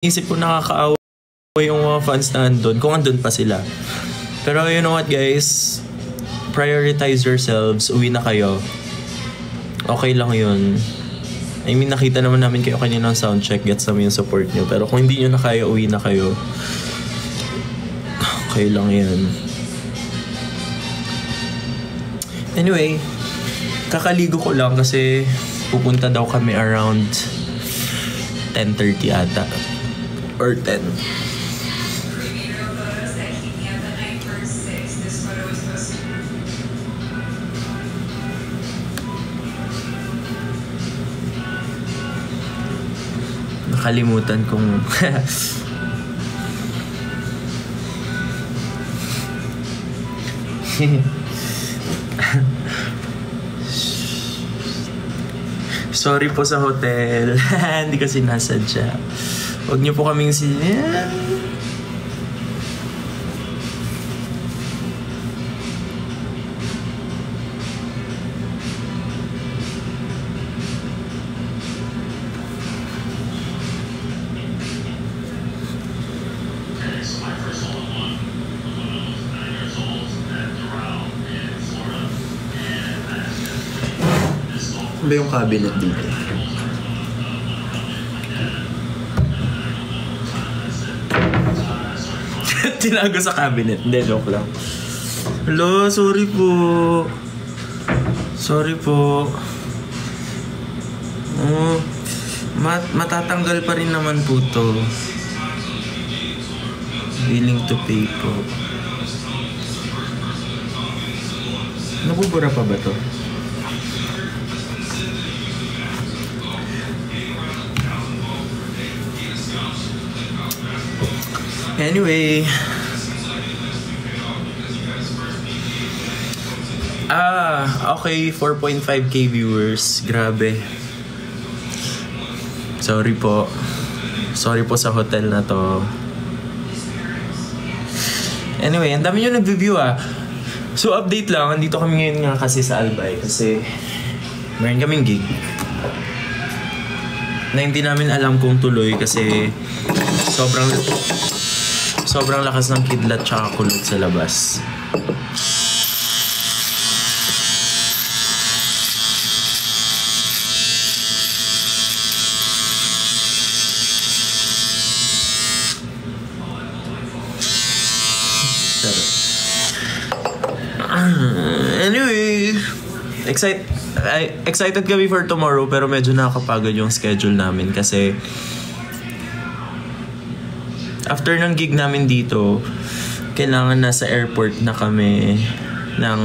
iniisip ko nakakaawa yung mga fans na andun, kung andun pa sila. Pero you know what guys, prioritize yourselves, uwi na kayo. Okay lang yun. I mean, nakita naman namin kayo kanina ng soundcheck, gets namin yung support nyo. Pero kung hindi nyo na kaya, uwi na kayo. Okay lang yan. Anyway, kakaligo ko lang kasi pupunta daw kami around 10:30 ata. Or 10. Nakalimutan kong sorry po sa hotel. Hindi kasi nasadya. Huwag niyo po kaming ba yung cabinet dito? Tinago sa cabinet. Hindi, joke lang. Hello, sorry po. Sorry po. Matatanggal pa rin naman po to. Willing to pay po. Nabubura pa ba to? Anyway, okay, 4.5k viewers. Grabe. Sorry po. Sorry po sa hotel na to. Anyway, ang dami nyo nag-view ah. So update lang, andito kami ngayon nga kasi sa Albay kasi meron kaming gig na hindi namin alam kung tuloy kasi sobrang lakas ng kidlat tsaka kulot sa labas. Anyway, excited kami for tomorrow pero medyo nakakapagod yung schedule namin kasi after ng gig namin dito, kailangan nasa airport na kami ng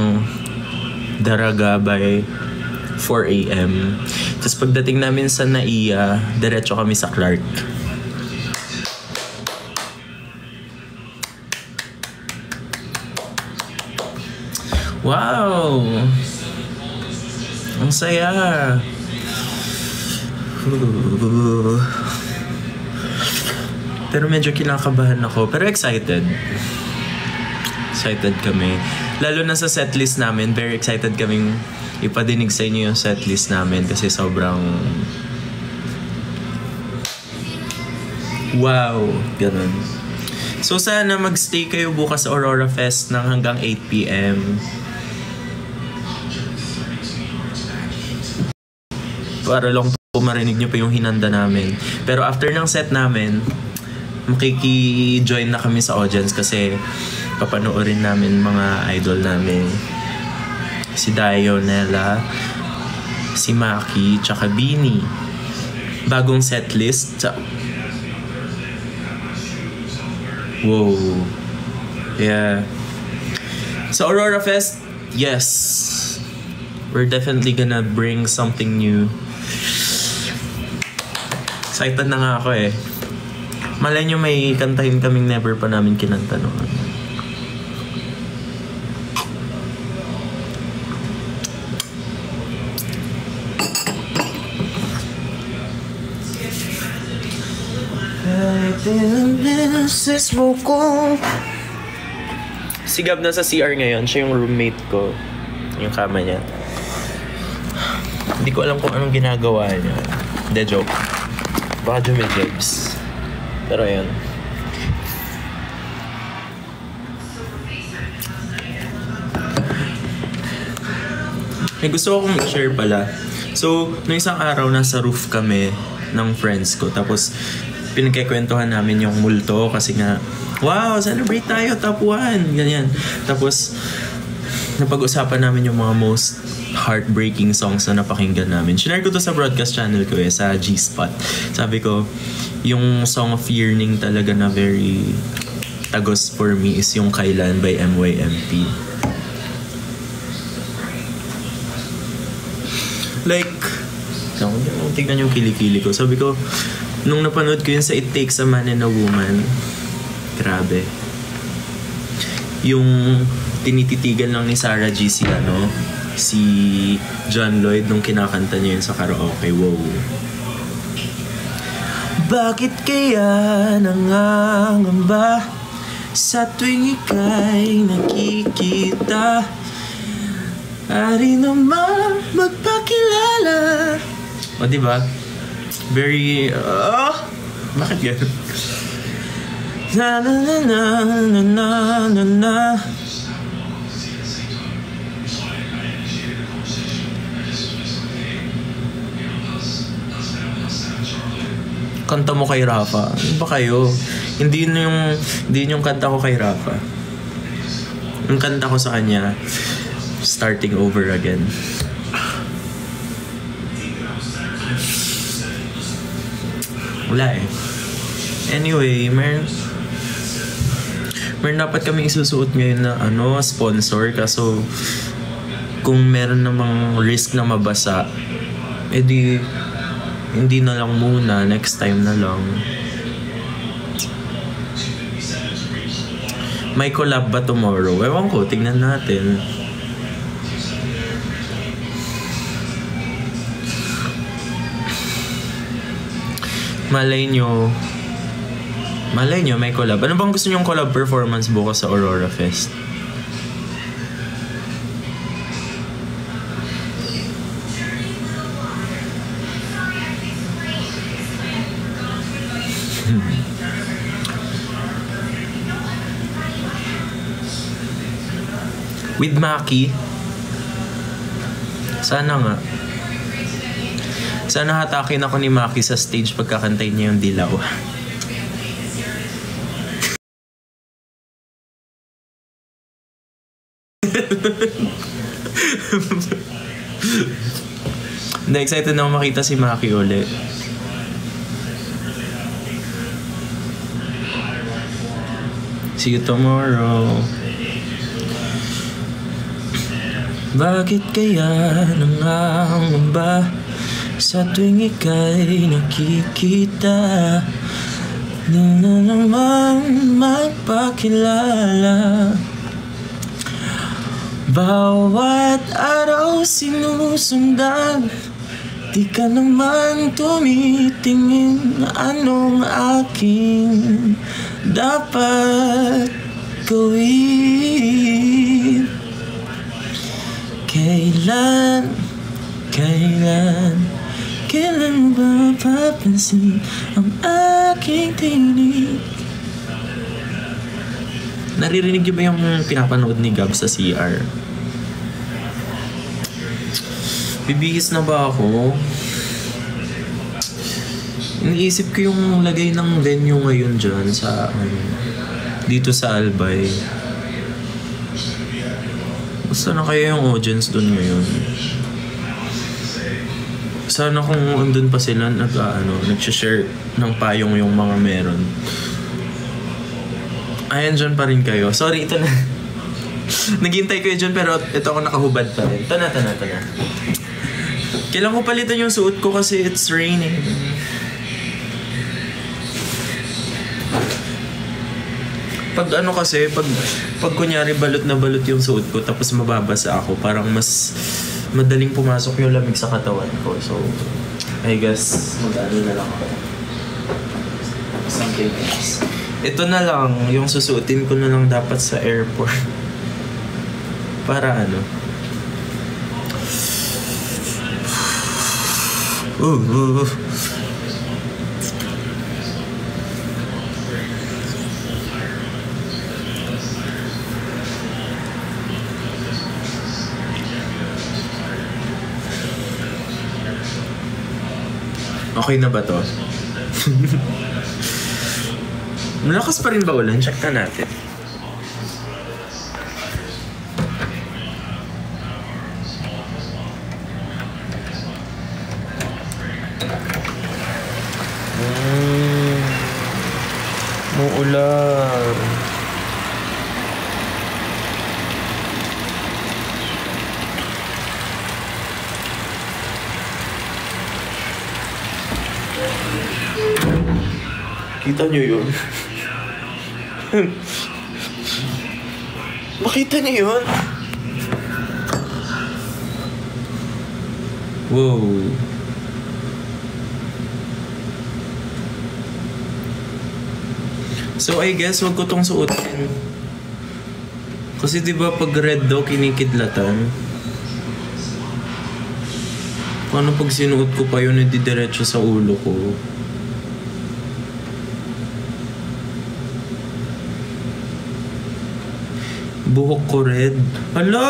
Daraga by 4 AM. Tapos pagdating namin sa Naiya, diretso kami sa Clark. Wow! Ang saya! Pero medyo kinakabahan ako. Pero excited. Excited kami. Lalo na sa setlist namin. Very excited kaming ipadinig sa inyo yung setlist namin. Kasi sobrang... wow! Ganun. So sana magstay kayo bukas sa Aurora Fest ng hanggang 8 PM. Para lang po marinig nyo pa yung hinanda namin. Pero after ng set namin, makiki-join na kami sa audience kasi papanoorin namin mga idol namin. Si Dio, Nella, si Maki, tsaka Bini. Bagong setlist. Wow. Yeah. Sa Aurora Fest, yes. We're definitely gonna bring something new. Excited na nga ako eh. Malay nyo may kantahin kaming never pa namin kinanta noon. Si Gab nasa CR ngayon. Siya yung roommate ko. Yung kama niya. Hindi ko alam kung anong ginagawa niya. Hindi, joke. Baka jumigabs. Pero ayun. May gusto akong i-share pala. So, noong isang araw, nasa roof kami ng friends ko. Tapos, pinagkikwentuhan namin yung multo kasi nga, wow, celebrate tayo, top 1. Ganyan. Tapos, napag-usapan namin yung mga most heartbreaking songs na napakinggan namin. Shinare ko to sa broadcast channel ko sa G-Spot. Sabi ko, yung Song of Yearning talaga na very tagos for me is yung Kailan by MYMP. Like, tignan yung kilikili ko. Sabi ko, nung napanood ko yun sa It Takes a Man and a Woman, grabe. Yung tinititigan lang ni Sarah G si John Lloyd nung kinakanta niya yun sa karaoke. Wow. Bakit kaya nangangamba sa tuwing ika'y nakikita? Ari naman magpakilala. O diba? Very, bakit gano'n? Na na na na na na na na. Kanta mo kay Rafa. Ano ba kayo? Hindi yun yung kanta ko kay Rafa. Yung kanta ko sa kanya, Starting Over Again. Wala eh. Anyway, meron dapat kami isusuot ngayon na sponsor. Kaso kung meron namang risk na mabasa, edi hindi na lang muna, next time na lang. May collab ba tomorrow? Ewan ko, tignan natin. Malay nyo may collab. Ano bang gusto nyong collab performance bukas sa Aurora Fest? With Maki? Sana nga. Sana hatakin ako ni Maki sa stage pagkakantay niya yung Dilaw. Hindi, excited na ako makita si Maki ulit. See you tomorrow. Bakit kaya nangangamba sa tuwing ika'y nakikita? Na naman magpakilala. Bawat araw sinusundan, di ka naman tumitingin. Anong aking dapat gawin? Kailan ba mapapansin ang aking tinig? Naririnig niyo ba yung pinapanood ni Gab sa CR? Bibihis na ba ako? Iniisip ko yung lagay ng venue ngayon dyan sa dito sa Albay. Basta na kaya yung audience dun ngayon. Sana kung andun pa sila nag-share ng payong yung mga meron. Ayan, dyan pa rin kayo. Sorry, ito na. Naghintay ko yun dyan pero ito ako nakahubad pa rin. Ito na. Kailangan ko palitan yung suot ko kasi it's raining. Pag kunyari balot na balot yung suot ko tapos mababasa ako, parang mas madaling pumasok yung lamig sa katawan ko. So, I guess mag-ano na lang ako. Something else. Ito na lang, yung susuotin ko na lang dapat sa airport. Para Okay na ba to? Malakas pa rin ba ulan? Check na natin. Muulan. Kita nyo yun? Makita nyo yun? Wow. So I guess wag ko tong suotin. Kasi diba pag red daw kinikidlatan. Paano pag sinuot ko pa yun didiretso sa ulo ko? Buhok ko red. Hala!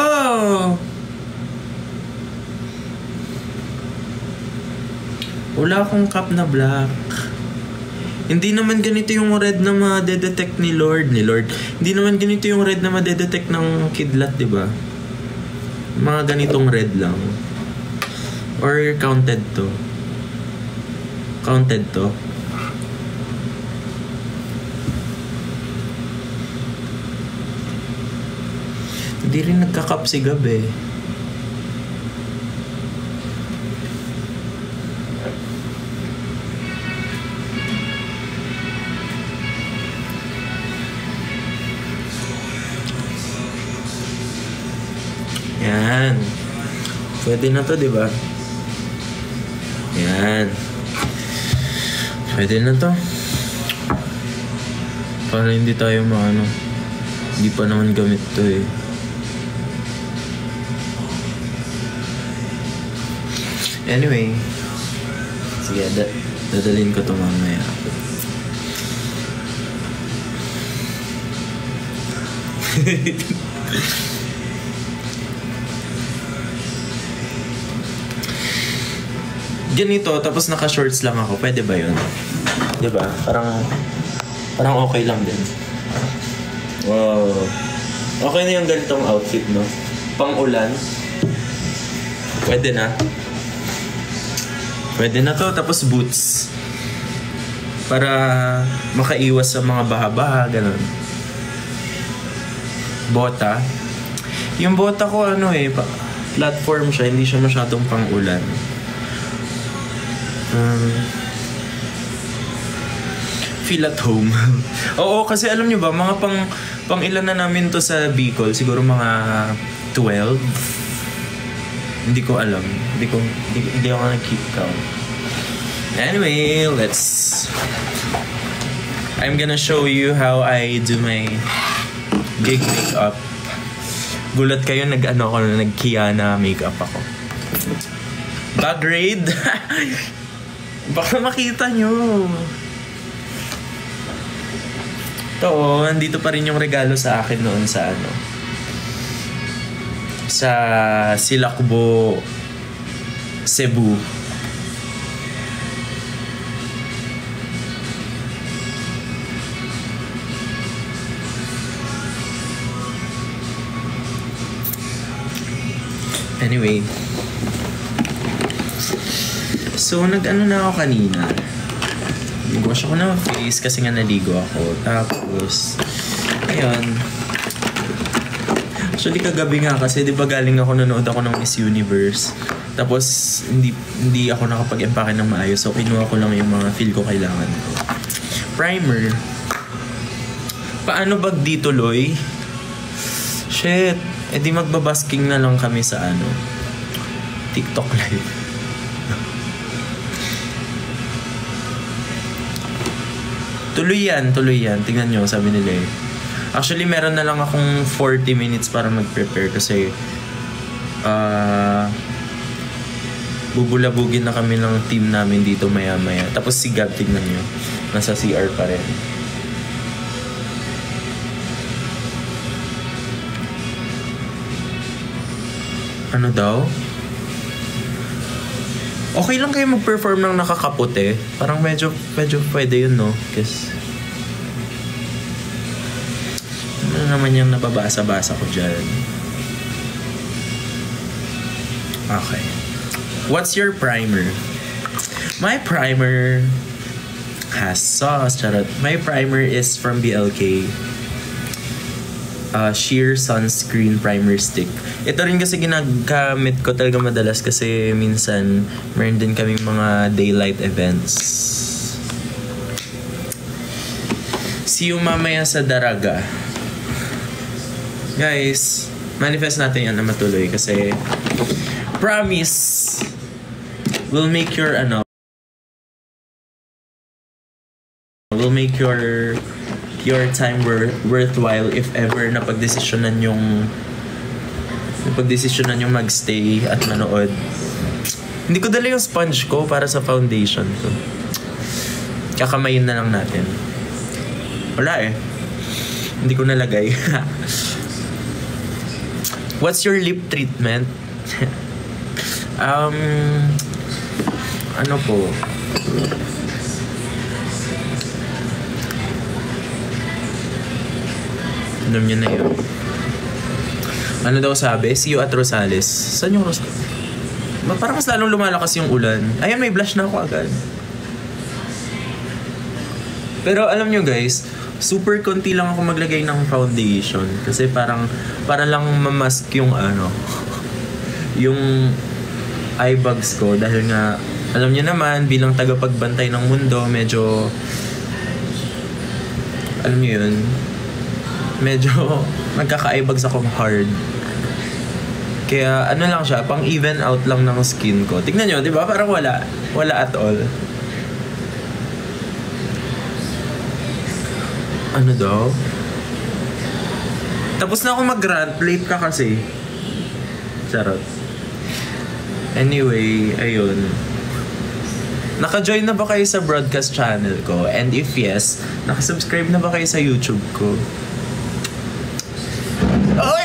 Wala akong cap na black. Hindi naman ganito yung red na ma-detect ni Lord. Hindi naman ganito yung red na ma-detect ng kidlat, di ba? Mga ganitong red lang. Or counted to. Counted to. Hindi rin nagka-cup si Gab eh. Yan. Pwede na to, di ba? Yan. Pwede na to. Para hindi tayo maano. Hindi pa naman gamit to eh. Anyway. Sige, dadalhin ko to mamaya. Ganito, tapos naka-shorts lang ako. Pwede ba yun? Diba? Parang okay lang din. Wow. Okay na yung ganitong outfit, no? Pang-ulan. Pwede na. Pwede na to. Tapos boots. Para makaiwas sa mga baha-baha, ganun. Bota. Yung bota ko, platform siya. Hindi siya masyadong pang-ulan. Feel at home. Oo, kasi alam nyo ba, mga pang ilan na namin to sa Bicol, siguro mga 12. Hindi ko alam. Hindi ako nag-keep count. Anyway, I'm gonna show you how I do my gig makeup. Gulat kayo, nag-Kiana makeup ako. Bag raid. Baka makita nyo. Ito, nandito pa rin yung regalo sa akin noon sa sa Silakbo, Cebu. Anyway. So, nag-ano na ako kanina. Nag-wash ako ng face kasi nga naligo ako. Tapos, ayun. Actually, kagabi nga kasi, di ba galing ako, nanood ako ng Miss Universe. Tapos, hindi ako nakapag-empake ng maayos. So, kinuha ko lang yung mga feel ko kailangan ko. Primer. Paano bag dito, Loy? Shit. Eh di magbabasking na lang kami sa TikTok live. Tuloy yan. Tingnan nyo, sabi nila eh. Actually, meron na lang akong 40 minutes para mag-prepare kasi bubulabugin na kami ng team namin dito maya-maya. Tapos si Gab, tingnan nyo. Nasa CR pa rin. Ano daw? Okay lang kayo mag-perform ng nakakaputi. Parang medyo pwede yun, no? Kasi ano naman yung nababasa-basa ko dyan. Okay. What's your primer? My primer has sauce. Charot. My primer is from BLK. Sheer Sunscreen Primer Stick. Ito rin kasi ginagamit ko talaga madalas kasi minsan meron din kaming mga daylight events. See you mamaya sa Daraga. Guys, manifest natin yan na matuloy kasi promise will make your will make your time worthwhile if ever napagdesisyonan yung magstay at manood. Hindi ko dala yung sponge ko para sa foundation ko. Kakamayin na lang natin. Wala eh. Hindi ko nalagay. What's your lip treatment? Ano po? Alam niyo na yun. Ano daw sabi? See you at Rosales. Saan yung Rosales? Parang mas lalong lumalakas yung ulan. Ayan, may blush na ako agad. Pero alam niyo guys, super konti lang ako maglagay ng foundation. Kasi para lang mamask yung yung eye bags ko. Dahil nga, alam niyo naman, bilang tagapagbantay ng mundo, medyo, alam niyo yun, medyo nagkaka-eyebags akong hard. Kaya ano lang siya, pang even out lang ng skin ko. Tignan nyo, di ba? Parang wala at all. Ano daw? Tapos na ako mag-rant. Late ka kasi. Charot. Anyway, ayun. Naka-join na ba kayo sa broadcast channel ko? And if yes, naka-subscribe na ba kayo sa YouTube ko? Oy!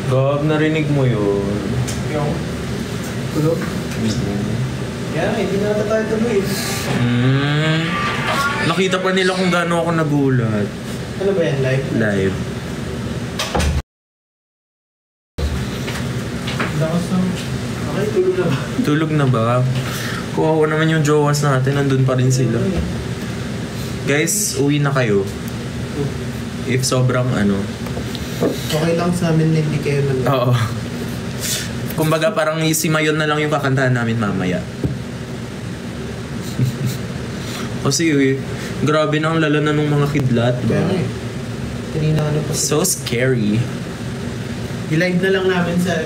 Gab, narinig mo yun. Yung tulog? Kaya hindi na tayo tuloy. Nakita pa nila kung gaano ako nagulat. Ano ba yan? Live? Live. Lakas ng... Okay, tulog na ba? Tulog na ba? Kuha naman yung jowas natin, nandun pa rin sila. Guys, uwi na kayo. If sobrang Okay lang sa amin na hindi kayo nag... Oo. Kumbaga parang si Mayon na lang yung kakantahan namin mamaya. Kasi grabe na ang lala na nung mga kidlat. Kaya nga eh. Kanina pa. So scary. I-live na lang namin sa...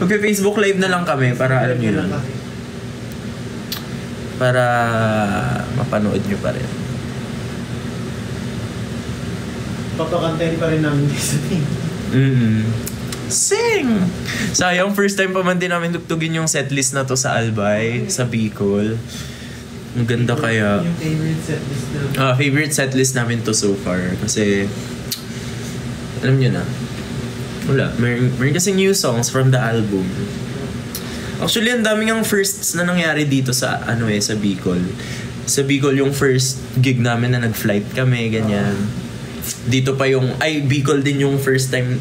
Mag-Facebook live na lang kami para alam nyo lang. Para mapanood nyo pa rin. Papakantayin pa rin namin sa team. Sing! Sayang, first time pa man din namin tugtugin yung setlist na to sa Albay, sa Bicol. Ang ganda kaya. Yung favorite setlist namin. Favorite setlist namin to so far. Kasi, alam nyo na. Wala. Meron kasing new songs from the album. Actually, ang daming ang firsts na nangyari dito sa, sa Bicol. Sa Bicol, yung first gig namin na nag-flight kami, ganyan. Dito pa yung, Bicol din yung first time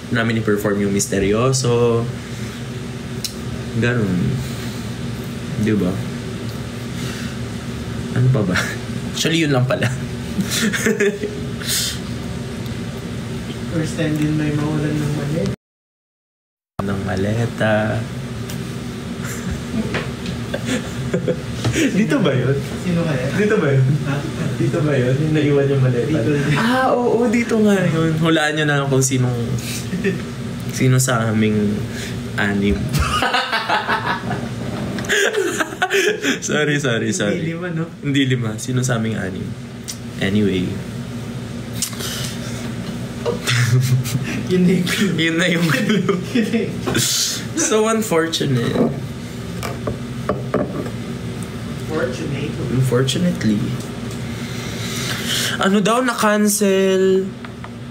namin i-perform yung Misteryoso. Ganun. Di ba? Ano pa ba? Actually, yun lang pala. First time din may mawalan ng maleta. Ng maleta. Dito ba yun? Sino kaya? Dito ba yun? Dito ba yun? Yung naiwan yung maleta? Dito. Oo, dito nga yun. Hulaan nyo na lang kung sino sa aming anim. Sorry. Hindi lima, no? Hindi 5. Sino sa aming 6? Anyway. Yun na yung clue. Yun na yung clue. So unfortunate. Unfortunately. Ano daw na-cancel?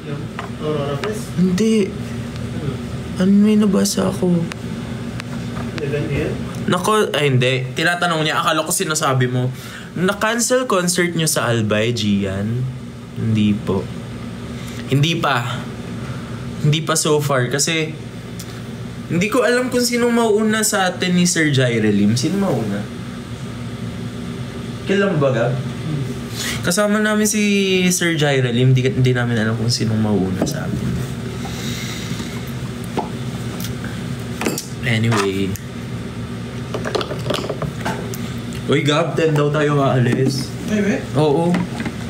Yung Aurora Fest? Hindi. Ano may nabasa ako? Ganyan? Nako, ay hindi. Tinatanong niya, akala ko sinasabi mo. Na-cancel concert niyo sa Albay, Gian? Hindi po. Hindi pa so far kasi hindi ko alam kung sinong mauuna sa atin ni Sir Jairelim. Sino mauuna? Kailan ba ga? Kasama namin si Sir Jairelim. Hindi namin alam kung sinong mauuna sa atin. Anyway. Uy, Gab, 10 daw tayo aalis. Ay, be? Oo.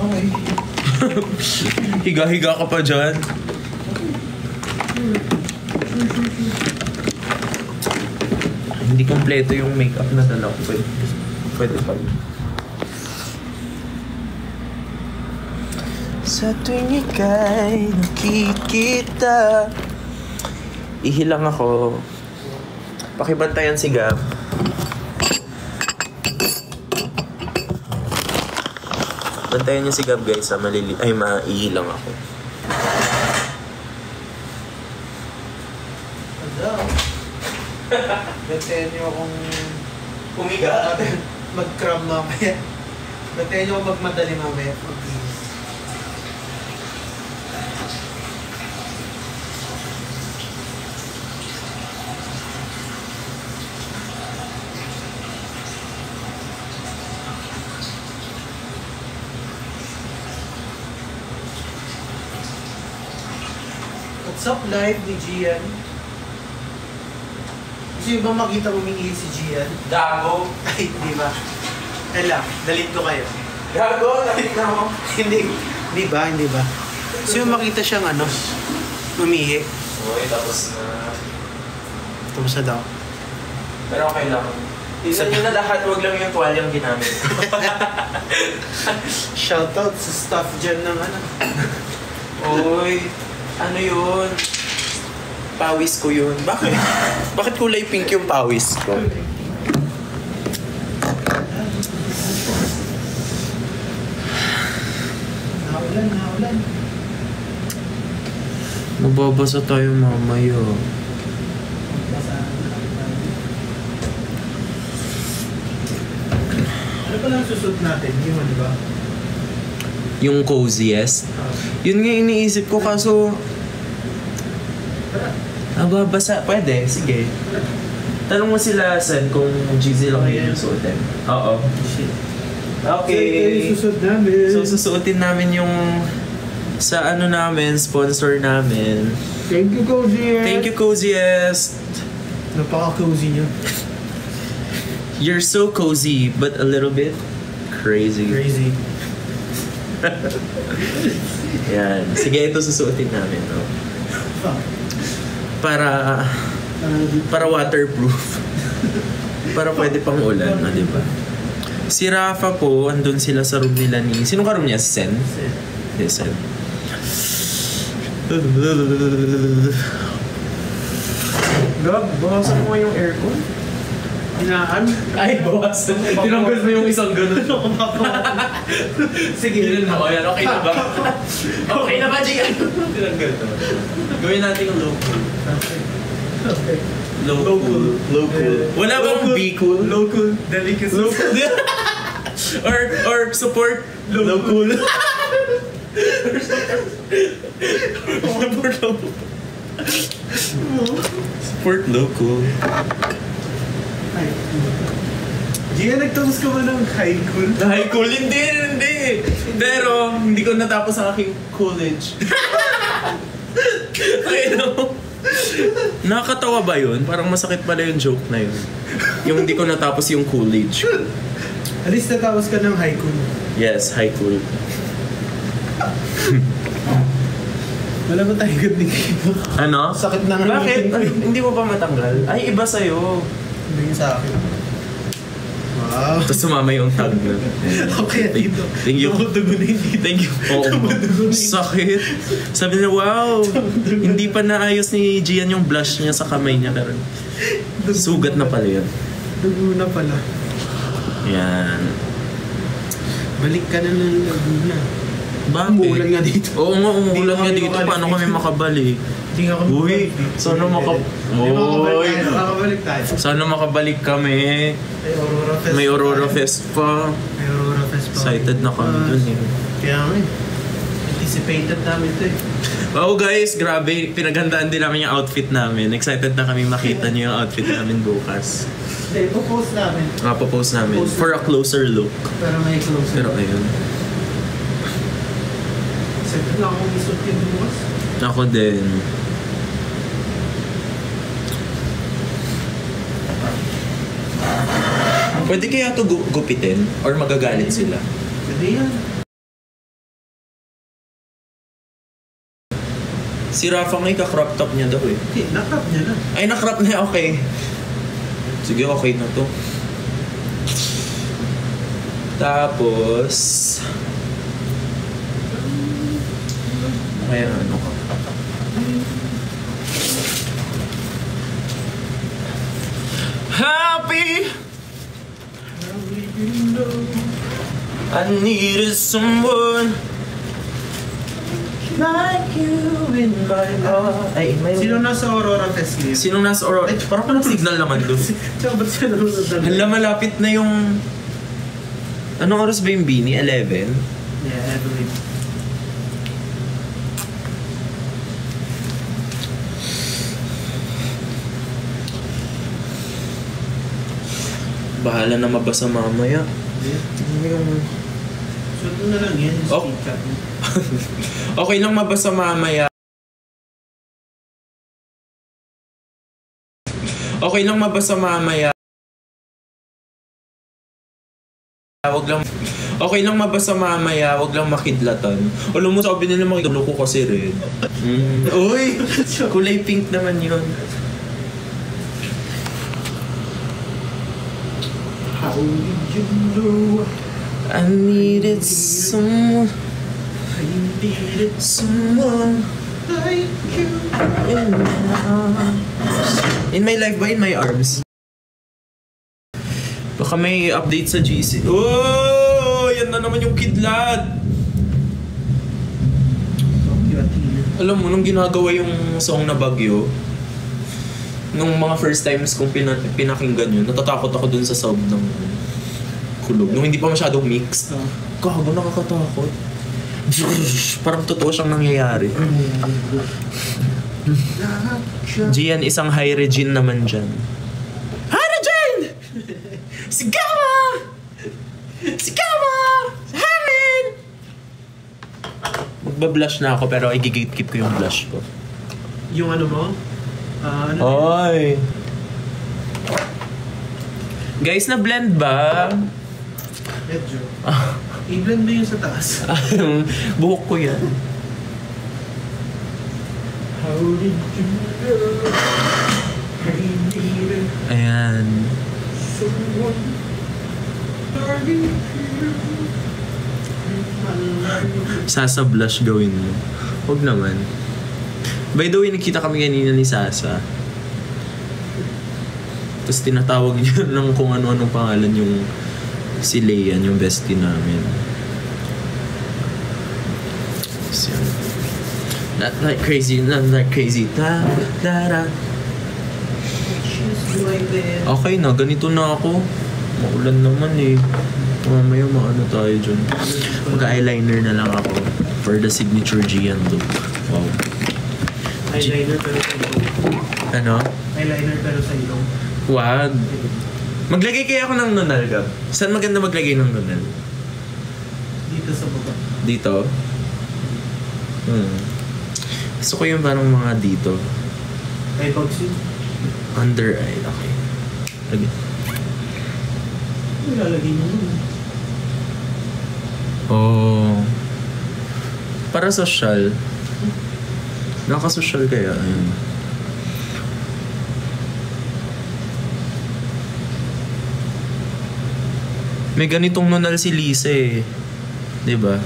Okay. Higa-higa ka pa dyan. Hindi kompleto yung makeup na dala ko. Pwede pa. Sa tuwing ika'y nakikita, ihilang ako. Pakibantayan si Gab. Bantayan niyo si Gab, guys. Maihilang ako. Bantayan niyo akong Umiga. mag-cram mamaya. Bantayan niyo akong magmadali mamaya. What's up live ni Gian? Gusto niyo ba makita umingi si Gian? Gago. Ay, di ba? Kaya dalhin ko kayo. Gago, nakita mo. Hindi ba? Gusto niyo makita siyang umihi? Uy, tapos na. Tapos na daw. Pero okay lang. Tignan nyo na lahat, huwag lang yung tuwalyang ginamit. Shoutout sa staff dyan ng Uy, ano yun? Pawis ko yun. Bakit? Bakit kulay pink yung pawis ko? Naulan. Mababasa tayo mamaya. Ano pa lang susot natin? Yun, di ba? Yung coziest. Yun nga iniisip ko kaso... Basa. Pwede, sige. Tanong mo sila, Sen, kung GZ lang yung susuotin. Oo. Okay. Susot namin. So, susuotin namin yung sa namin, sponsor namin. Thank you, Coziest. Thank you, Coziest. Napaka-cozy niyo. You're so cozy, but a little bit crazy. Crazy. Yan. Sige, ito susuotin namin, no? Para waterproof. Para pwede pang ulan, no, di ba? Si Rafa po, andun sila sa room nila ni... Sino ka room niya? Sen? Yes, Sen. Gab, bawasan mo yung aircon. Hinaan? Ay, bawasan. Tinanggal mo yung isang ganun. Sige, yun mo. Ayan, okay na ba? Okay na ba, Jigan? Tinanggal to. Gawin natin yung low cool. Okay. Low cool. Low cool. Wala bang be cool? Low cool. Delicacy. Low cool. or support low cool. Support low cool. Ay. Gia, nagtapos ka ba ng high cool? High cool? Hindi. Pero, hindi ko natapos ang aking college. Okay, no? Nakakatawa ba yun? Parang masakit pala yung joke na yun. Yung hindi ko natapos yung college. At least natapos ka ng high cool. Yes, high cool. Wala ba tayo good dito? Ano? Sakit na nga. Bakit? Ay, hindi mo pa matanggal? Ay, iba sa'yo. Hindi sa akin. Wow. Tapos sumama yung tag na. Okay, dito. Thank you. Tumutugunin dito. Thank you. Oo. Sakit. Sabi niya, wow. Hindi pa naayos ni Gian yung blush niya sa kamay niya. Pero sugat na pala yun. Dugo na pala. Yan. Balik ka na ng Laguna. Bakit? Umuulan nga dito. Oo nga, umuulan nga Hindi dito. kami Paano kami makabalik? Hindi nga kami Uy, sana makabalik tayo. Sana makabalik kami. May Aurora May Aurora Fest Fest. pa. May Aurora Fest pa. Excited na kami dun eh. Kaya nga eh. Anticipated namin ito eh. Wow guys, grabe. Pinaghandaan din namin yung outfit namin. Excited na kami makita niyo yung outfit namin bukas. Hindi, ipopost namin. Post namin. For a closer look. Pero may closer. Pero ayun. Excited na akong isot yung bukas. Ako din. Pwede kaya ito gupitin? Or magagalit sila? Pwede yan. Si Rafa nga ika-crop top niya daw eh. Okay, nakrap niya na. Ay, na-crop na. Okay. Sige, okay na to. Tapos... Kaya ano ka? Happy! I needed someone like you in my heart. Ay, in my... Sino nasa Aurora Fest ngayon? Sinong nasa Aurora? Ay, parang walang signal naman doon. Tsaka ba't siya nanonood na? Hala, malapit na yung... Anong oras ba yung Bini? 11? Yeah, I believe. Bahala na mabasa mamaya. Ano yung... Suot mo na lang yan. Oh. Speaker. Okay lang mabasa mamaya. Okay lang mabasa mamaya. Wag lang... Okay lang mabasa mamaya, wag lang makidlatan. Alam mo, sabi nila makidlo ko kasi red. Uy! Kulay pink naman yun. How did you know I needed someone, I needed someone like you? in my arms. In my life ba? In my arms? Baka may update sa GC. Oh! Yan na naman yung kidlat! Alam mo, nung ginagawa yung song na Bagyo, nung mga first times kong pinakinggan yun, natatakot ako dun sa sound ng kulog. Nung hindi pa masyadong mixed. Gago, nakakatakot. Parang totoo siyang nangyayari. Gian, isang high Regine naman dyan. Hi Regine! Sigama! Sigama! Hangin! Magbablush na ako pero i-gatekeep ko yung blush ko. Yung ano mo? Ano? Oy! Guys, na-blend ba? Medyo. I-blend mo yung sa taas. Buhok ko yan. How did you know I needed Ayan. someone like you? Sasa blush gawin mo. Huwag naman. By the way, nakita kami kanina ni Sasa. Tapos tinatawag niya ng kung ano-anong pangalan yung si Leian, yung bestie namin. So, not like crazy, not like crazy. Da, da, da. Okay na, ganito na ako. Maulan naman eh. Mamaya maano tayo dyan. Mag-eyeliner na lang ako for the signature Gian look. Wow. Eyeliner pero sa ilong. Ano? Eyeliner pero sa ilong. Wag. Maglagay kaya ako ng nunal, Gab? Saan maganda maglagay ng nunal? Dito sa baba. Dito? Gusto ko yung parang mga dito. Ay, pagsin. Under eye. Okay. Lagyan. Ilalagay mo nun. Oh. Para social. Naka-social kaya. Ayun. May ganitong nunal si Lisa eh. Diba?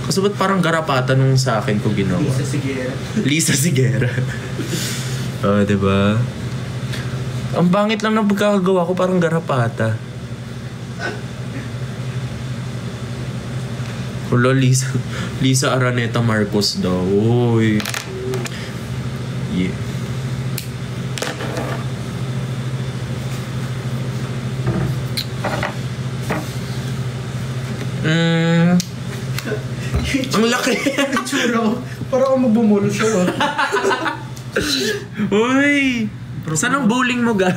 Kasi ba't parang garapata nung sa akin ko ginawa? Lisa Sigera. Lisa Sigera. Diba? Ang bangit lang ng pagkakagawa ko, parang garapata. Wala, Lisa Araneta Marcos daw. Uy. Yeah. Ang laki. Itsura ko. Para ako magbumulo siya. Uy! Saan ang bowling mo, Gab?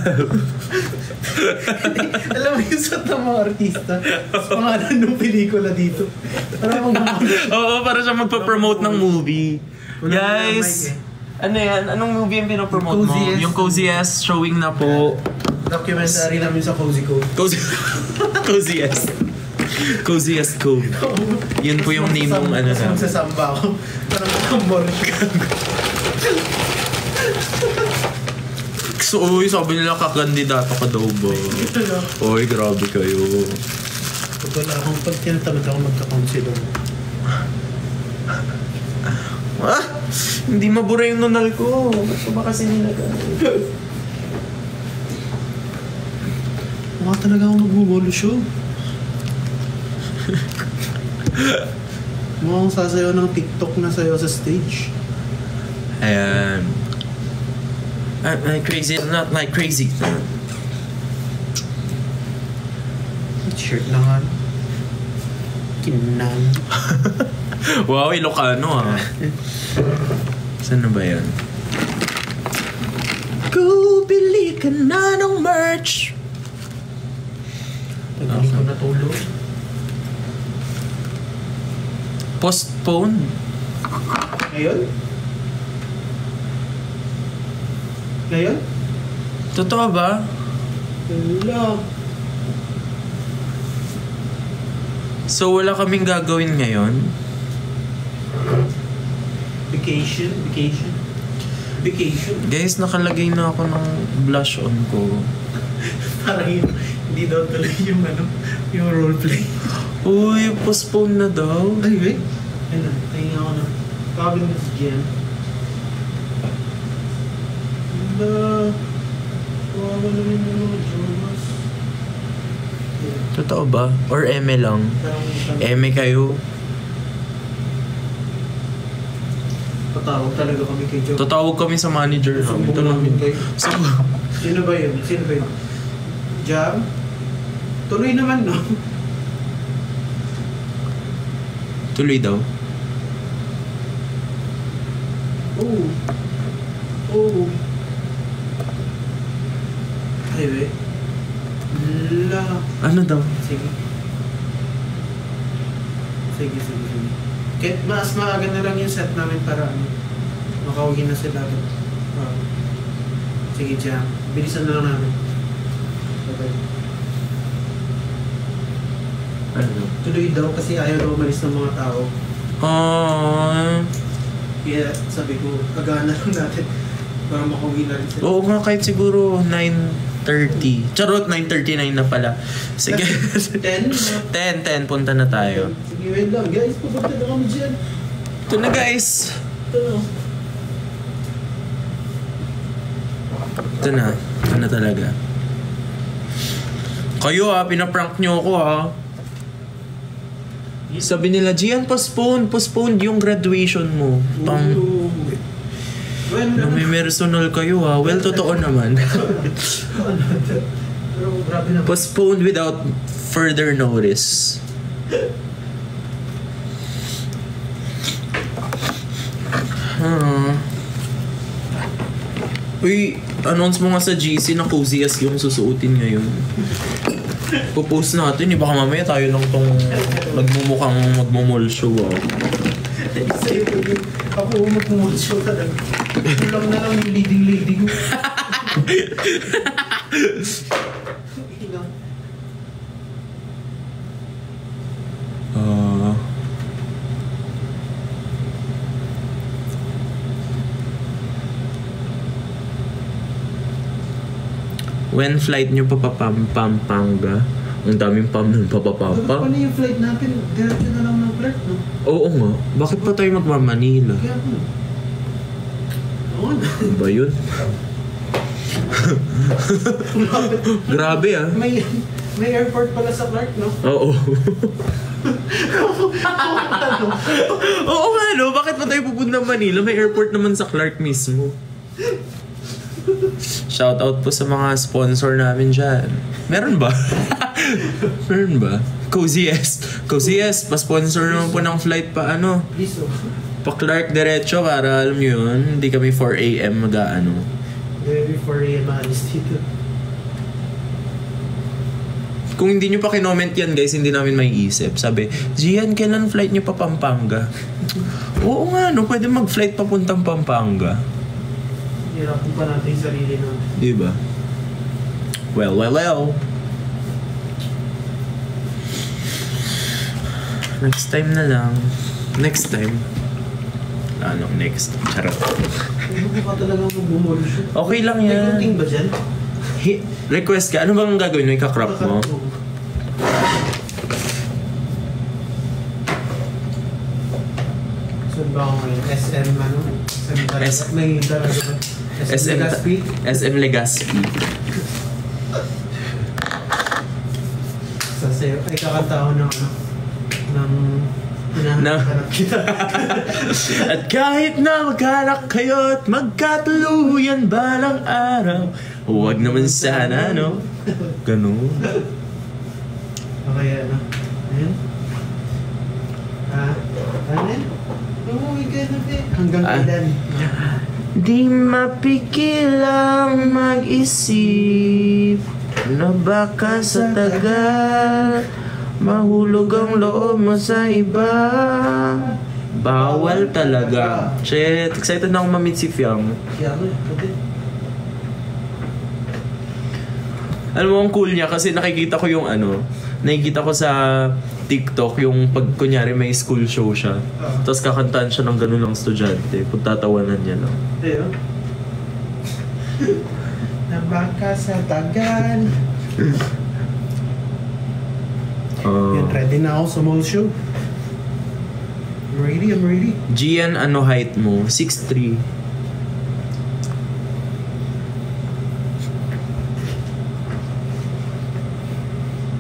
Alam mo yung suot ng mga artista. Pangalan ng pelikula dito. Para magbumulo siya. Oo, para siya magpa-promote ng movie. Guys, ano yan? Anong movie yung pinopromote mo? Coziest. Yung Coziest showing na po. Documentary namin sa Cozy Code. Coziest. Coziest Cove. Yun po yung name ng ano na. Magsasamba ako. Parang makambol siya. So, uy, sabi nila kakandidato ka daw ba? Uy, grabe kayo. Pag wala akong pag tinatamad ako magka-consider. Hindi mabura yung nunal ko. Ba't ko ba kasi nilagay? Mukha talaga akong magbubolo show. Mukhang sasayaw ng TikTok na sayaw sa stage. Ayan. I'm like crazy, not like crazy. Shirt na nga. Kinan. Wow, Ilocano ah. Saan na ba yan? Go, bili ka na ng merch. Pag-aling ko natulog. Postpone? Ngayon? Ngayon? Totoo ba? Wala. So wala kaming gagawin ngayon? Vacation? Guys, nakalagay na ako ng blush on ko. Parang yun, hindi daw tuloy yung yung roleplay. Uy, postpone na daw. Ay, wait. Ayun na, tingin ako na. Kawin na si Jen. Kawawa naman yung mga Jonas. Totoo ba? Or eme lang? Eme kayo? Patawag talaga kami kay Jonas. Tatawag kami sa manager namin. Sumbong namin kayo. So, Sino ba yun? Jam? Tuloy naman, no? tuloy daw. Oh. Ay, wait. Ano daw? Sige. Kahit mas maaga na lang yung set namin para makauwi na sila. Sige, Jam. Bilisan na lang namin. Okay. Ano? Tuloy daw kasi ayaw daw umalis ng mga tao. Kaya sabi ko, agana lang natin para makauwi na rin sila. Oo nga, kahit siguro 9:30. Charot, 9:39 na pala. Sige. 10? 10, punta na tayo. Sige, wait lang. Guys, pupunta na kami dyan. Ito na guys. Ito na talaga. Kayo pinaprank nyo ako Sabi nila, Gian, postpone yung graduation mo. May personal kayo Well, totoo naman. Postponed without further notice. Uy, announce mo nga sa GC na coziest yung susuotin ngayon. Popost natin, baka mamaya tayo lang tong nagmumukhang magmumall show Sa'yo ko yun. Ako magmumall show talaga. Ito lang na lang yung leading lady ko. When flight nyo Pampanga, ang daming pam nun papapapa. Paano yung flight natin? Diretso na lang ng flight, no? Oo nga. Bakit pa tayo magmamanila? Kaya po. Oo na. Ano ba yun? Grabe ah. May airport pala sa Clark, no? Oo. Oo nga no, bakit pa tayo pupunta ng Manila? May airport naman sa Clark mismo. Shoutout po sa mga sponsor namin dyan. Meron ba? Meron ba? Cozy S, pa-sponsor naman po ng flight pa ano. Please, oh. Pa Clark diretso para alam nyo yun, hindi kami 4 AM mag-ano. Very 4 AM alis dito. Kung hindi nyo pa kinoment yan guys, hindi namin may isip. Sabi, Gian, kailan flight nyo pa Pampanga? Oo nga no, pwede mag-flight papuntang Pampanga. Hirapan pa natin yung sarili natin. Diba? Well. Next time na lang. Next time. Anong next? Charot. Hindi ka talagang mag-bumulsyo. Okay lang May yan. gunting ba dyan? Request ka. Ano bang gagawin mo? Ika-crop mo? Saan ba ako ngayon? SM ano? May daraga ba? SM Legazpi? SM Legazpi. Sa sayo. Ay kakanta ako ng ano? Ng hinahanap kita. At kahit na magkanak kayo at magkatuluyan balang araw, huwag naman sana, no? Ganun. Okay, ano? Ayun? Ano yan? Umuwi ka na, hanggang kailan? Di mapikil ang mag-isip na baka sa tagal mahulog ang loob mo sa iba. Bawal talaga. Shit, excited na akong ma-meet si Fiam. Alam mo, ang cool niya kasi nakikita ko yung nakikita ko sa TikTok yung pag kunyari may school show siya. Tapos kakantaan siya ng ganun ng estudyante. Pagtatawanan niya lang. Ayun. Nabaka sa tagal. Yan, ready na ako sa mall show. I'm ready. Gian, ano height mo? 6'3".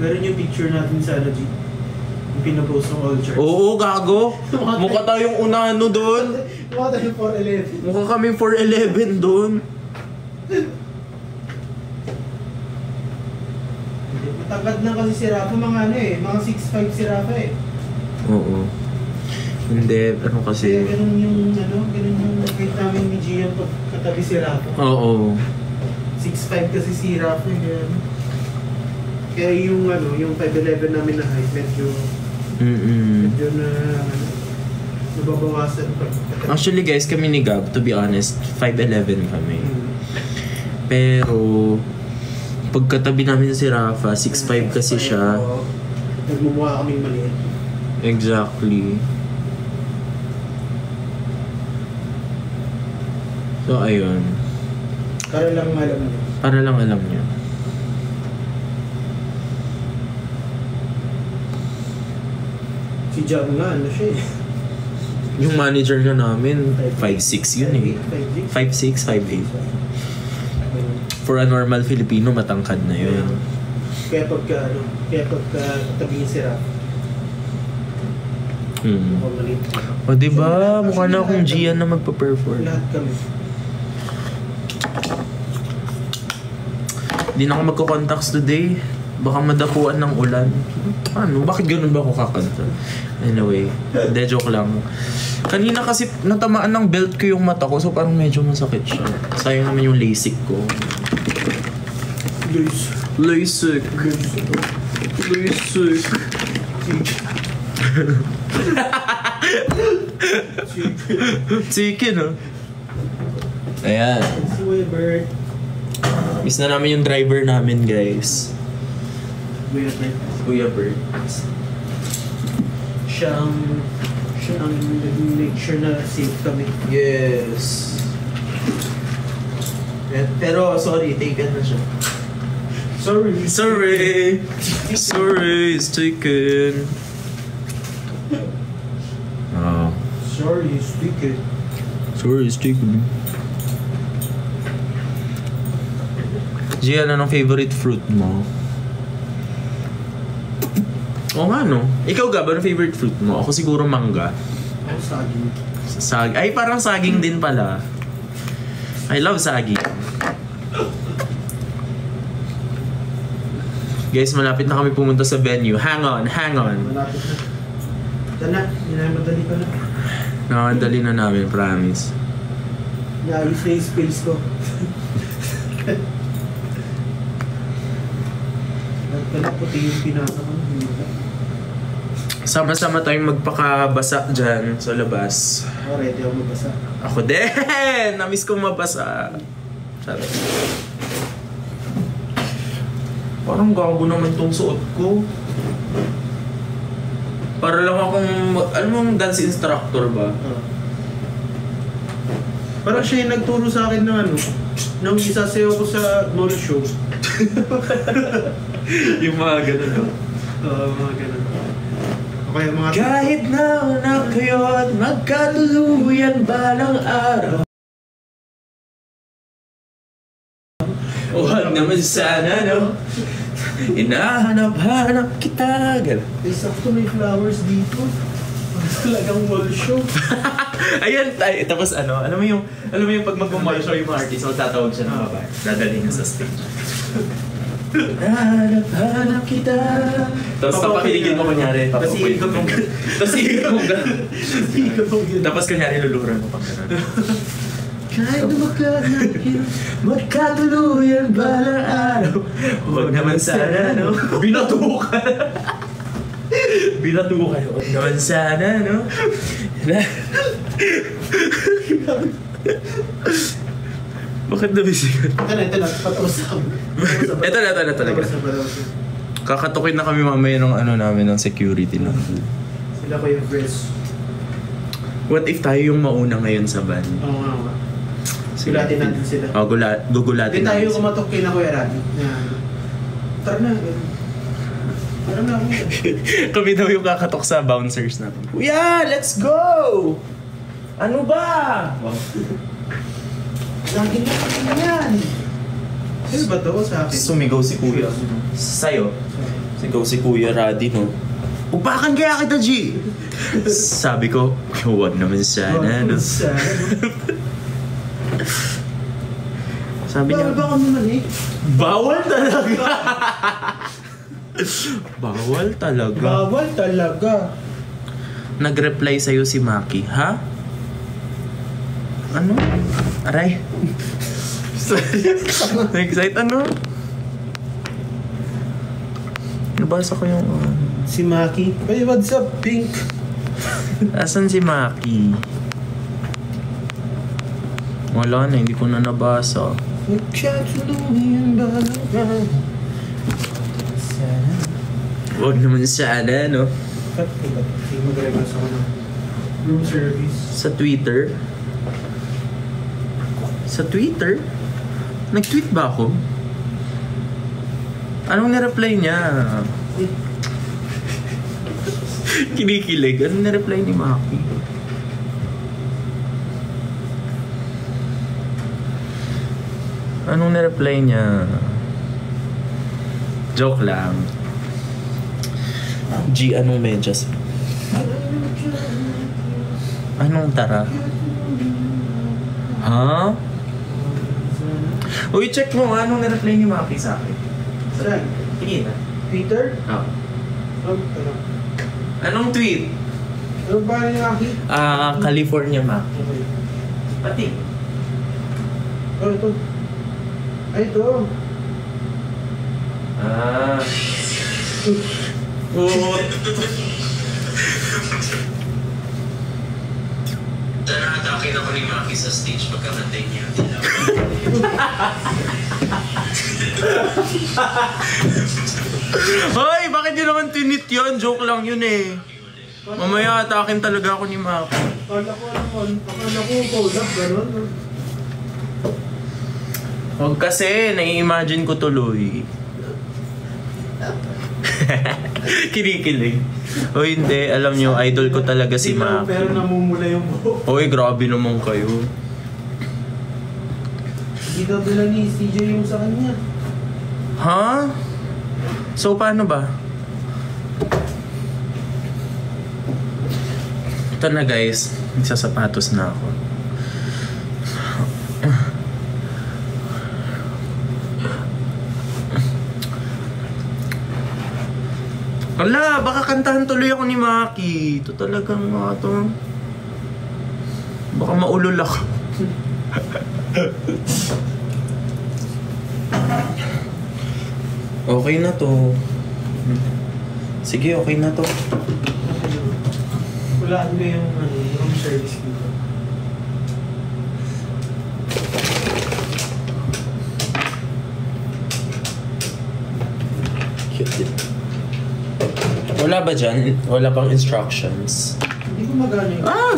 Meron yung picture natin sa G. Yung pinapost ng all charts. Oo, gago. Mukha tayong unano doon. Mukha tayong 4'11". Mukha kaming 4'11 doon. Matangkad na kasi si Rafa, mga mga 6'5" si Rafa eh. Oo. Hindi, ano kasi... Ganun yung kahit namin ni Gian pag katabi si Rafa. Oo. 6'5" kasi si Rafa eh. Kaya yung yung 5'11" namin na height, medyo na nababawasan pa. Actually guys, kami ni Gab, to be honest, 5'11 kami. Pero pagkatabi namin si Rafa, 6'5" kasi siya. Nagmumukha kaming maliit. Exactly. So ayun. Para lang alam niyo. Para lang alam niyo. Si Jam nga, siya eh. Yung manager nga namin, 5'6" yun eh. 5'6", 5'8". For a normal Filipino, matangkad na yun. Kaya pagka tabihin si Raf. O diba, mukha na akong Gian na magpa-perform. Lahat kami. Hindi na ako magko-contacts today. Baka madapuan ng ulan. Ano? Bakit ganun ba ako kakanta? Anyway, de joke lang. Kanina kasi natamaan ng belt ko yung mata ko, so parang medyo masakit siya. Sayang naman yung LASIK ko. LASIK. Chicken, oh. Ayan. Miss na namin yung driver namin, guys. Kuya Bert. Siya ang make sure na safe kami. Yes. Pero sorry, taken na siya. Sorry, it's taken. Sorry, it's taken. Sorry, it's taken. Gian, anong favorite fruit mo? Oo nga, no? Ikaw, Gab, anong favorite fruit mo? Ako siguro mangga. Saging. Ay, parang saging din pala. I love saging. Guys, malapit na kami pumunta sa venue. Hang on. Malapit na. Tana, madali pa na. Nakadali na namin, promise. Naayos na yung spills ko. Nagkala puti yung pinasa ko. Sama-sama tayong magpakabasa dyan sa labas. Ready ako magbasa. Ako din! Namiss kong mabasa. Charot. Parang gago naman tong suot ko. Para lang akong, alam mo, dance instructor ba? Parang siya yung nagturo sa akin ng ano, nung isasayaw ko sa mall show. Yung mga ganun, no? Oo, mga ganun. Okay, mga... Kahit na kayo at magkatuluyan balang araw. Huwag naman sana, no? Hinahanap-hanap kita. Sakto may flowers dito. Talagang mall show. Ayan, tapos ano, alam mo yung pag mag-mall show yung mga artist, tatawag siya ng babae. Dadali niya sa stage. Hanap kita. Tapos papakiligin mo kunyari. Tapos iikot mong gano'n. Tapos kunyari luluhuran mo pag gano'n. Kahit magkatuluyan balang araw. Huwag naman sana, no? Binatukan. Huwag naman sana, no? Bakit nabisikat? Ito na, patapos ako. Ito na talaga. Kakatukin na kami mamaya ng ano namin ng security na. Sila ko yung press. What if tayo yung mauna ngayon sa van? Oo nga. Gulatin natin sila. Oh, gugulatin natin. Hindi tayo sila. kumatok kay na Kuya Rani. Tara na. Tara na ako. Kami daw yung kakatok sa bouncers natin. Kuya, let's go! Ano ba? Lagi na kami yan. Sino ba to sa akin? Sumigaw si Kuya. Sa'yo? Sigaw si Kuya Radi, no? Upakan kaya kita, G! Sabi ko, huwag naman sana, no? Sabi niya, bawal naman eh. Bawal talaga! Bawal talaga. Nag-reply sa'yo si Maki, ha? Ano? Aray. Excited ano? Nabasa ko yung... Si Maki. Hey, what's up, Pink? Asan si Maki? Wala na, hindi ko na nabasa. Huwag naman sana, no? Hindi mag-reverse ako ng room service. Sa Twitter? Nag-tweet ba ako? Anong nireply niya? Kinikilig. Anong nireply ni Maki? Anong nireply niya? Joke lang. G, anong medyas? Anong tara? Ha? Uy, check mo anong nireply ni Maki sa akin. Saan? Tingin na. Twitter? Oh. Ano? Anong tweet? Ano ba ni Maki? California Maki. Okay. Pati. Oh, ito. Ay, ito. Oh. Tara-atakin ako ni Maki sa stage pagkakantay niya. Hoy, bakit yun naman tinit yun? Joke lang yun eh. Mamaya atakin talaga ako ni Maki. Akala ko, collab, gano'n. Huwag kasi, nai-imagine ko tuloy. Kinikilig. O hindi, alam nyo, idol ko talaga si Maki. Pero namumula yung buhok. Oy, grabe naman kayo. Hindi daw dala ni CJ yung sa kanya. Ha? So, paano ba? Ito na guys, nagsasapatos na ako. Ala, baka kantahan tuloy ako ni Maki. Ito talagang mga to. Baka maulol ako. Okay na to. Sige, okay na to. Wala ano yung room service dito. Cute. Wala ba dyan? Wala pang instructions? Hindi ko magana yun. Ah!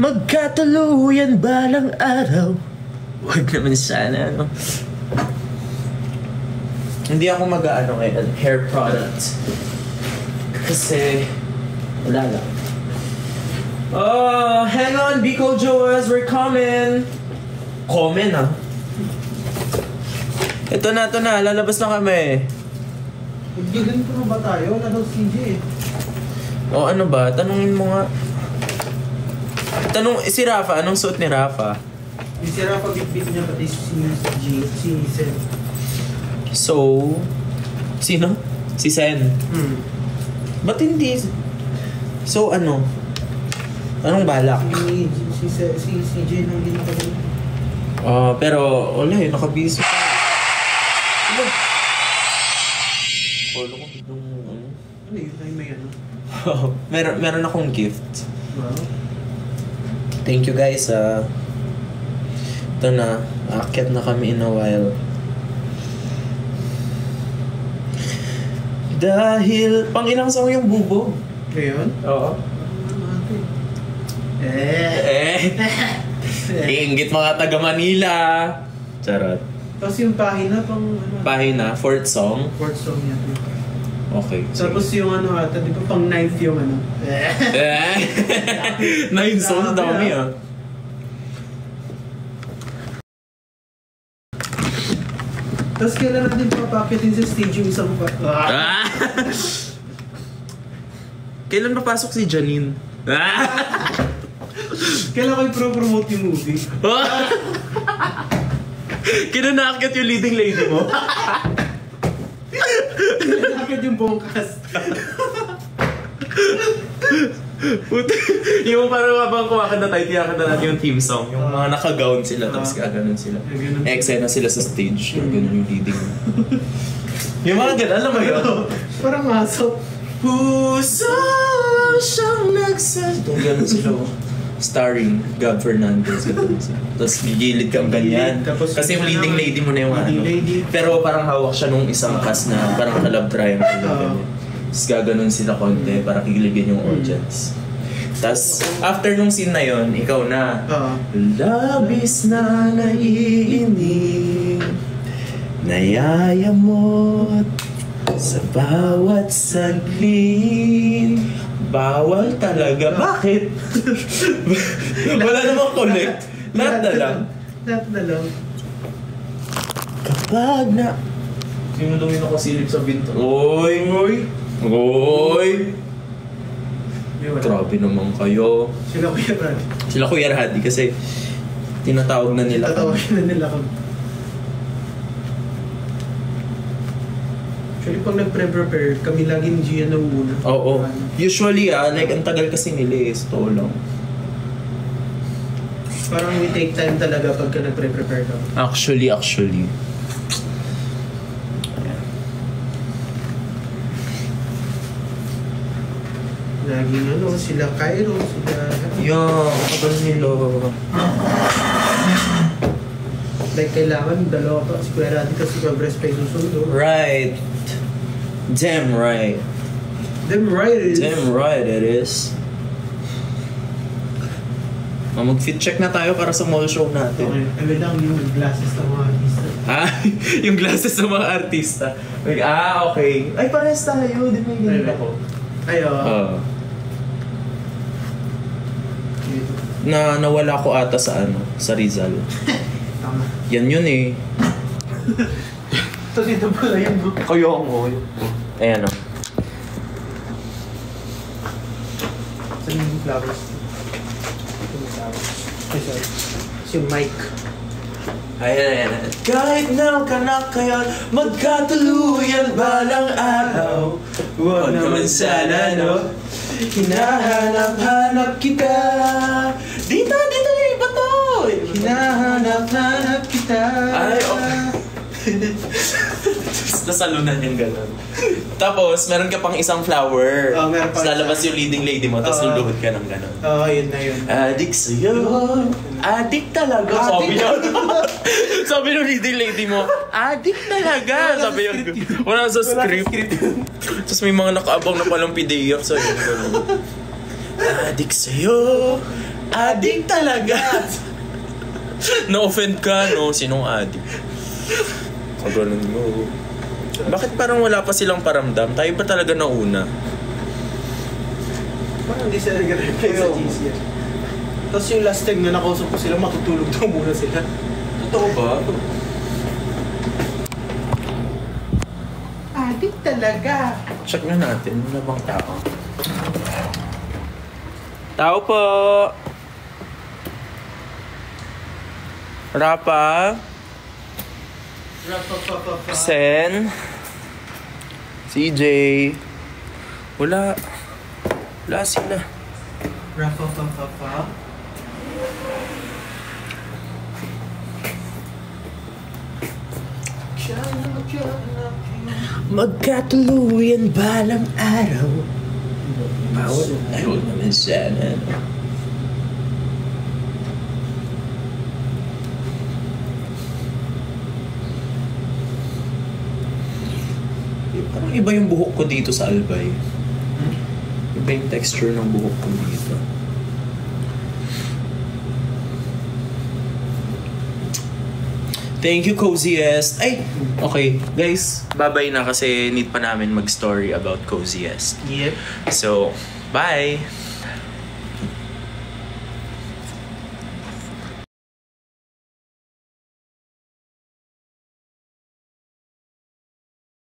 Magkatuluyan balang araw. Huwag naman sana, no? Hindi ako mag-ano ngayon, hair product. Kasi, wala lang. Oh, hang on, Bicol Joas, we're coming. Komen, ah. Ito na, lalabas na kami. Magdigan pa ba tayo? Wala daw CJ eh. O ano ba? Tanungin mo nga. Si Rafa, anong suot ni Rafa? Yung si Rafa bitbit niya pati si Sen. So, sino? Si Sen. Ba't hindi? So ano? Anong balak? Si CJ nang hindi nakagaling. Pero wala eh, nakabiso pa. Ano? Polo ko itong ano? Ano yun? Ay may ano? meron akong gift. Wow. Thank you guys. Ito na, aakyat na kami in a while. Dahil, pang ilang song yung bubo? Ngayon? Oo. Inggit mga taga Manila. Charot. Tapos yung pahina pang ano? Pahina, fourth song. Fourth song niya. Okay. Tapos yung ano ata, di ba pang ninth yung ano? 9 songs, dami ah. Tapos kailan natin papakitin sa stage yung isang pa? Kailan papasok si Janine? Kailan kayo pro-promote yung movie? Kinanakit yung leading lady mo? Kinanakit yung buong cast. Yung parang habang kumakanta tayo, tiyakan na natin yung theme song. Yung mga naka-gown sila, tapos gaganon sila. Eksena sila sa stage, yung ganun yung leading. Yung mga ganun, alam mo yun? Parang aso. Puso siyang nagsasal. Ganun sila. Starring Gab Fernandez. Tapos gigilid kang ganyan. Kasi yung leading lady mo na yung ano. Pero parang hawak siya nung isang cast na parang ka-love triangle. Tapos gaganon sila konti para kikiligin yung audience. Tapos after nung scene na yon, ikaw na. Labis na naiinig, nayayamot sa bawat saglit. Bawal talaga. Bakit? Wala namang connect. Lahat na lang. Lahat na lang. Kapag na... Sino daw yung nakasilip sa binto? Oy! Oy! Oy! Grabe naman kayo. Sila Kuya Radi. Sila Kuya Radi kasi tinatawag na nila. Tatawagin na nila kami. Actually, pag nag-prepare, kami lagi ni Gian na una. Oo. Usually like ang tagal kasi nila eh. Ito lang. Parang we take time talaga pagka nag-prepare ka. Actually. Laging ano, sila Cairo, sila... Kapag nila. Like, kailangan dalawa pa. Si Kuya Radi kasi Cabres pa yung susundo. Right. Damn right. Damn right it is. Damn right it is. Mag-fit check na tayo para sa mall show natin. Okay, ano lang yung glasses ng mga artista. Yung glasses ng mga artista. Okay. Ay, parehas tayo. Di ba yung ako? Nawala ko ata sa sa Rizal. Tama. Yan yun eh. Ito dito pala yun, bro. Kayo ako. Ayan o. Saan yung flowers? Ito yung flowers. Ay, sorry. It's yung mic. Ayan. Kahit na kaya magkatuluyan balang araw. Huwag naman sana, no? Hinahanap-hanap kita. Dito yung iba to. Hinahanap-hanap kita. Ay, okay. Nasalunan yung gano'n. Tapos, meron ka pang isang flower. Meron pa. Tapos lalabas yung leading lady mo, tapos luluhod ka ng gano'n. Yun na yun. Adik sa'yo. Adik talaga. Sabi niya. Sabi ng leading lady mo, adik talaga. Sabi yung, wala sa script. Tapos may mga nakaabang na palang pidiyak sa'yo. Adik sa'yo. Adik talaga. Na-offend ka, no? Sinong adik? Ganun mo. Bakit parang wala pa silang paramdam? Tayo pa talaga nauna. Parang hindi sila nag-reply sa GC. Tapos yung last time na nakausap ko sila, matutulog daw muna sila. Totoo ba? Adik talaga. Check na natin. Wala bang tao? Tao po! Rapa? Sen? CJ? Wala sila. Magkatuluyan balang araw. Bawal naman sana. Parang iba yung buhok ko dito sa Albay. Iba yung texture ng buhok ko dito. Thank you, Coziest. Ay, okay. Guys, bye-bye na kasi need pa namin mag-story about Coziest. Yep. So, bye!